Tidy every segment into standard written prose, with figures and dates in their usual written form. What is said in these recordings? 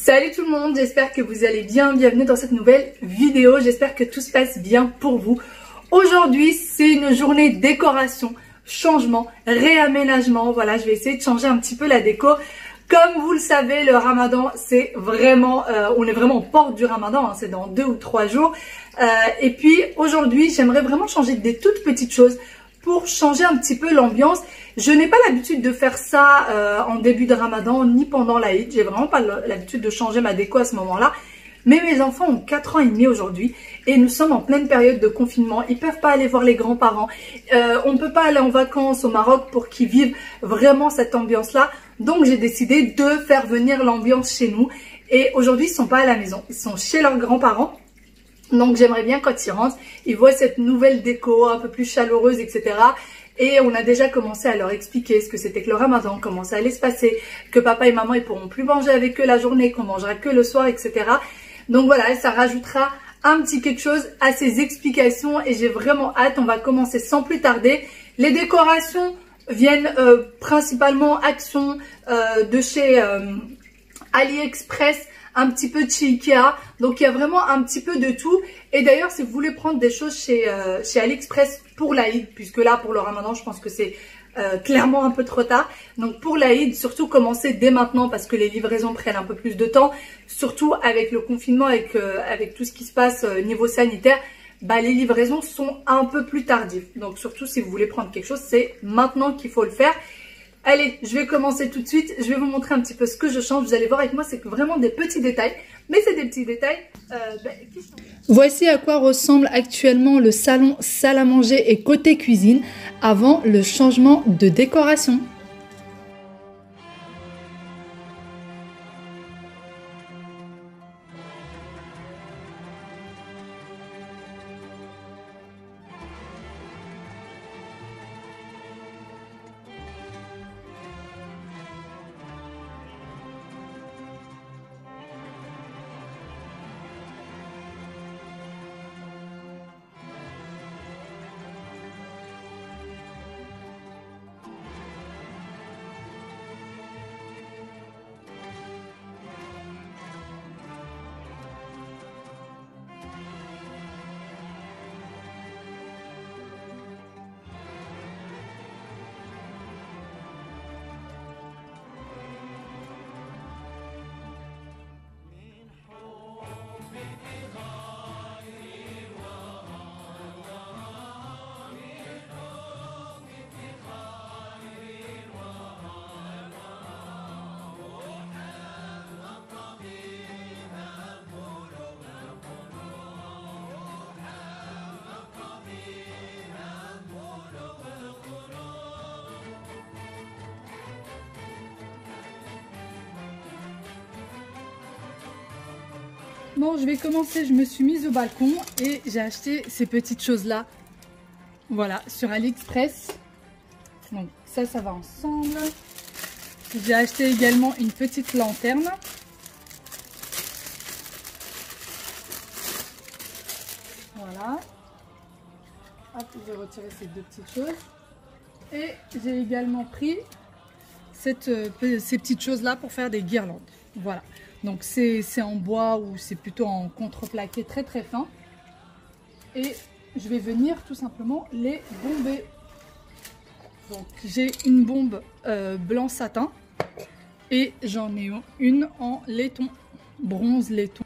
Salut tout le monde, j'espère que vous allez bien, bienvenue dans cette nouvelle vidéo, j'espère que tout se passe bien pour vous. Aujourd'hui c'est une journée décoration, changement, réaménagement, voilà je vais essayer de changer un petit peu la déco. Comme vous le savez, le ramadan c'est vraiment, on est vraiment en porte du ramadan, hein, c'est dans 2 ou 3 jours. Et puis aujourd'hui j'aimerais vraiment changer des toutes petites choses pour changer un petit peu l'ambiance. Je n'ai pas l'habitude de faire ça en début de ramadan ni pendant l'Aïd. J'ai vraiment pas l'habitude de changer ma déco à ce moment-là. Mais mes enfants ont 4 ans et demi aujourd'hui et nous sommes en pleine période de confinement. Ils peuvent pas aller voir les grands-parents. On peut pas aller en vacances au Maroc pour qu'ils vivent vraiment cette ambiance-là. Donc j'ai décidé de faire venir l'ambiance chez nous. Et aujourd'hui ils sont pas à la maison, ils sont chez leurs grands-parents. Donc j'aimerais bien quand ils rentrent, ils voient cette nouvelle déco un peu plus chaleureuse, etc. Et on a déjà commencé à leur expliquer ce que c'était que le ramadan, comment ça allait se passer, que papa et maman ils pourront plus manger avec eux la journée, qu'on mangera que le soir, etc. Donc voilà, ça rajoutera un petit quelque chose à ces explications et j'ai vraiment hâte. On va commencer sans plus tarder. Les décorations viennent principalement Action de chez AliExpress, un petit peu de chez Ikea, donc il y a vraiment un petit peu de tout. Et d'ailleurs si vous voulez prendre des choses chez AliExpress pour l'Aïd, puisque là pour le ramadan je pense que c'est clairement un peu trop tard, donc pour l'Aïd surtout commencez dès maintenant parce que les livraisons prennent un peu plus de temps, surtout avec le confinement, avec tout ce qui se passe niveau sanitaire, bah, les livraisons sont un peu plus tardives. Donc surtout si vous voulez prendre quelque chose, c'est maintenant qu'il faut le faire. Allez, je vais commencer tout de suite, je vais vous montrer un petit peu ce que je change. Vous allez voir avec moi, c'est vraiment des petits détails, mais c'est des petits détails qui changent. Voici à quoi ressemble actuellement le salon salle à manger et côté cuisine avant le changement de décoration. Bon, je vais commencer, je me suis mise au balcon et j'ai acheté ces petites choses-là. Voilà, sur AliExpress. Donc ça va ensemble. J'ai acheté également une petite lanterne. Voilà. Hop, j'ai retiré ces deux petites choses. Et j'ai également pris ces petites choses-là pour faire des guirlandes. Voilà. Donc c'est en bois ou c'est plutôt en contreplaqué très très fin. Et je vais venir tout simplement les bomber. Donc j'ai une bombe blanc satin et j'en ai une en laiton, bronze laiton.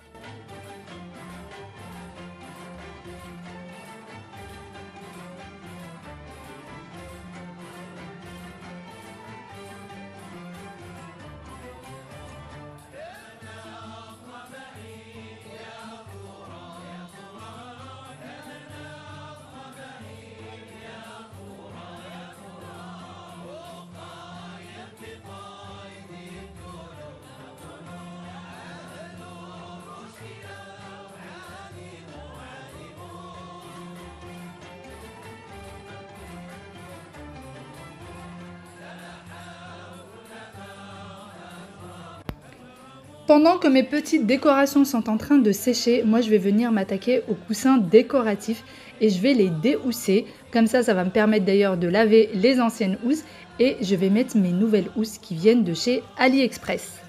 Pendant que mes petites décorations sont en train de sécher, moi je vais venir m'attaquer aux coussins décoratifs et je vais les déhousser. Comme ça va me permettre d'ailleurs de laver les anciennes housses et je vais mettre mes nouvelles housses qui viennent de chez AliExpress.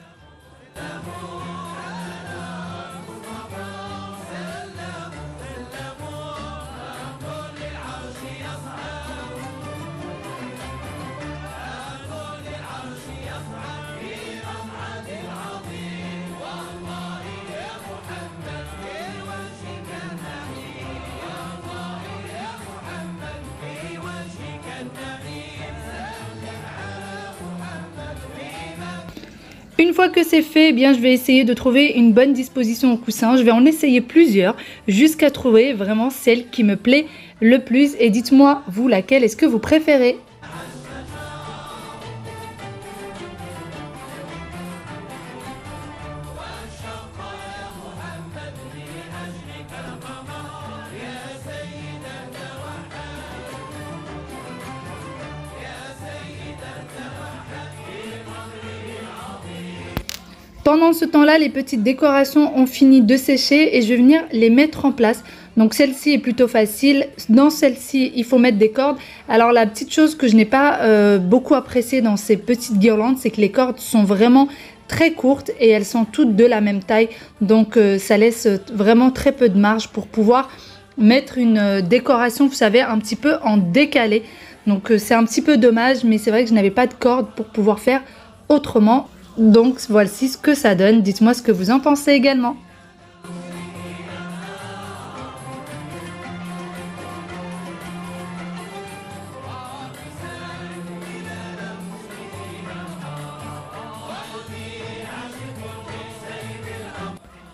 Une fois que c'est fait, eh bien, je vais essayer de trouver une bonne disposition au coussin. Je vais en essayer plusieurs jusqu'à trouver vraiment celle qui me plaît le plus. Et dites-moi, vous, laquelle est-ce que vous préférez ? Pendant ce temps-là, les petites décorations ont fini de sécher et je vais venir les mettre en place. Donc celle-ci est plutôt facile. Dans celle-ci, il faut mettre des cordes. Alors la petite chose que je n'ai pas beaucoup appréciée dans ces petites guirlandes, c'est que les cordes sont vraiment très courtes et elles sont toutes de la même taille. Donc ça laisse vraiment très peu de marge pour pouvoir mettre une décoration, vous savez, un petit peu en décalé. Donc c'est un petit peu dommage, mais c'est vrai que je n'avais pas de cordes pour pouvoir faire autrement. Donc voici ce que ça donne, dites-moi ce que vous en pensez également.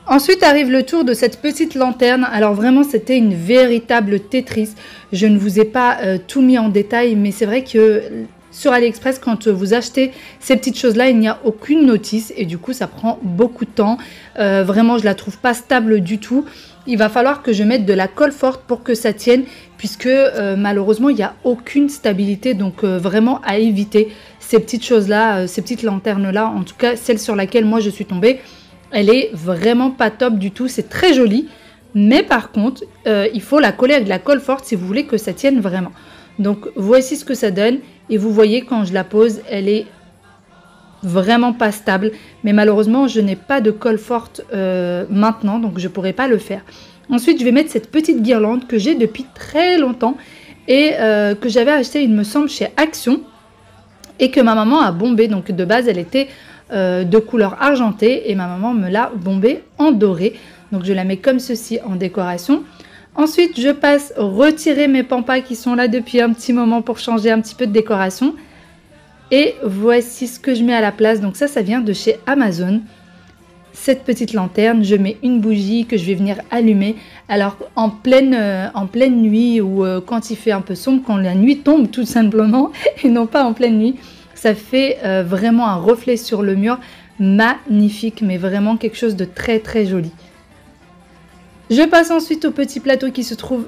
Ensuite arrive le tour de cette petite lanterne. Alors vraiment c'était une véritable Tetris. Je ne vous ai pas tout mis en détail, mais c'est vrai que sur AliExpress, quand vous achetez ces petites choses-là, il n'y a aucune notice et du coup, ça prend beaucoup de temps. Vraiment, je la trouve pas stable du tout. Il va falloir que je mette de la colle forte pour que ça tienne puisque malheureusement, il n'y a aucune stabilité. Donc, vraiment à éviter ces petites choses-là, ces petites lanternes-là. En tout cas, celle sur laquelle moi, je suis tombée, elle est vraiment pas top du tout. C'est très joli. Mais par contre, il faut la coller avec de la colle forte si vous voulez que ça tienne vraiment. Donc, voici ce que ça donne. Et vous voyez, quand je la pose, elle est vraiment pas stable. Mais malheureusement, je n'ai pas de colle forte maintenant, donc je ne pourrai pas le faire. Ensuite, je vais mettre cette petite guirlande que j'ai depuis très longtemps et que j'avais acheté, il me semble, chez Action et que ma maman a bombé. Donc, de base, elle était de couleur argentée et ma maman me l'a bombée en doré. Donc, je la mets comme ceci en décoration. Ensuite, je passe retirer mes pampas qui sont là depuis un petit moment pour changer un petit peu de décoration. Et voici ce que je mets à la place. Donc ça vient de chez Amazon. Cette petite lanterne, je mets une bougie que je vais venir allumer. Alors en pleine nuit ou quand il fait un peu sombre, quand la nuit tombe tout simplement et non pas en pleine nuit, ça fait vraiment un reflet sur le mur magnifique, mais vraiment quelque chose de très très joli. Je passe ensuite au petit plateau qui se trouve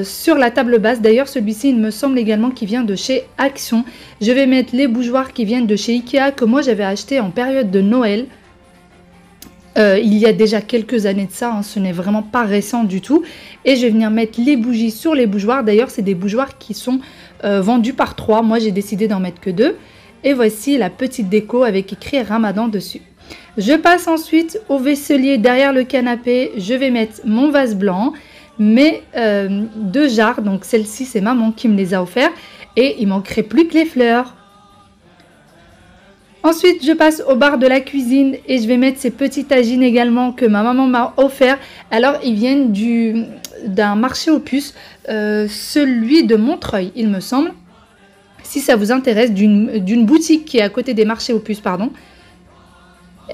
sur la table basse. D'ailleurs, celui-ci, il me semble également qu'il vient de chez Action. Je vais mettre les bougeoirs qui viennent de chez Ikea que moi, j'avais acheté en période de Noël. Il y a déjà quelques années de ça, hein, ce n'est vraiment pas récent du tout. Et je vais venir mettre les bougies sur les bougeoirs. D'ailleurs, c'est des bougeoirs qui sont vendus par 3. Moi, j'ai décidé d'en mettre que 2. Et voici la petite déco avec écrit Ramadan dessus. Je passe ensuite au vaisselier derrière le canapé. Je vais mettre mon vase blanc, mes 2 jarres. Donc celle-ci, c'est maman qui me les a offerts. Et il manquerait plus que les fleurs. Ensuite, je passe au bar de la cuisine et je vais mettre ces petits tagines également que ma maman m'a offert. Alors, ils viennent d'un marché aux puces, celui de Montreuil, il me semble. Si ça vous intéresse, d'une boutique qui est à côté des marchés aux puces, pardon.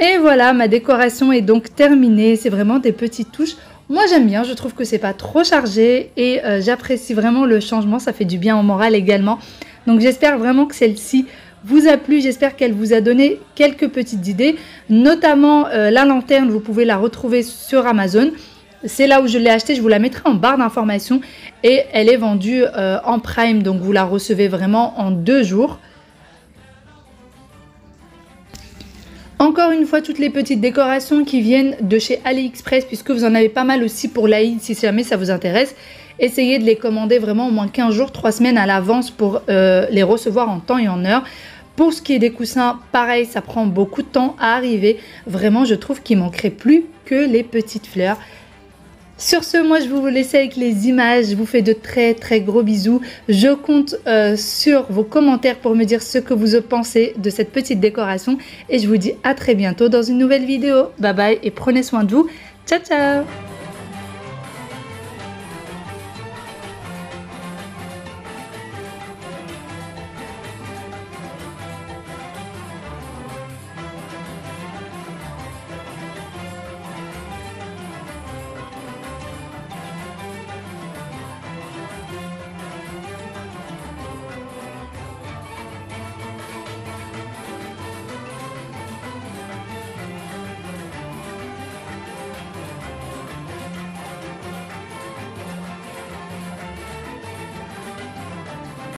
Et voilà, ma décoration est donc terminée. C'est vraiment des petites touches. Moi, j'aime bien. Je trouve que c'est pas trop chargé et j'apprécie vraiment le changement. Ça fait du bien au moral également. Donc, j'espère vraiment que celle-ci vous a plu. J'espère qu'elle vous a donné quelques petites idées. Notamment, la lanterne, vous pouvez la retrouver sur Amazon. C'est là où je l'ai achetée. Je vous la mettrai en barre d'informations. Et elle est vendue en Prime. Donc, vous la recevez vraiment en 2 jours. Encore une fois, toutes les petites décorations qui viennent de chez AliExpress, puisque vous en avez pas mal aussi pour l'Aïd, si jamais ça vous intéresse. Essayez de les commander vraiment au moins 15 jours, 3 semaines à l'avance pour les recevoir en temps et en heure. Pour ce qui est des coussins, pareil, ça prend beaucoup de temps à arriver. Vraiment, je trouve qu'il manquerait plus que les petites fleurs. Sur ce, moi je vais vous laisser avec les images, je vous fais de très très gros bisous. Je compte sur vos commentaires pour me dire ce que vous pensez de cette petite décoration. Et je vous dis à très bientôt dans une nouvelle vidéo. Bye bye et prenez soin de vous. Ciao ciao.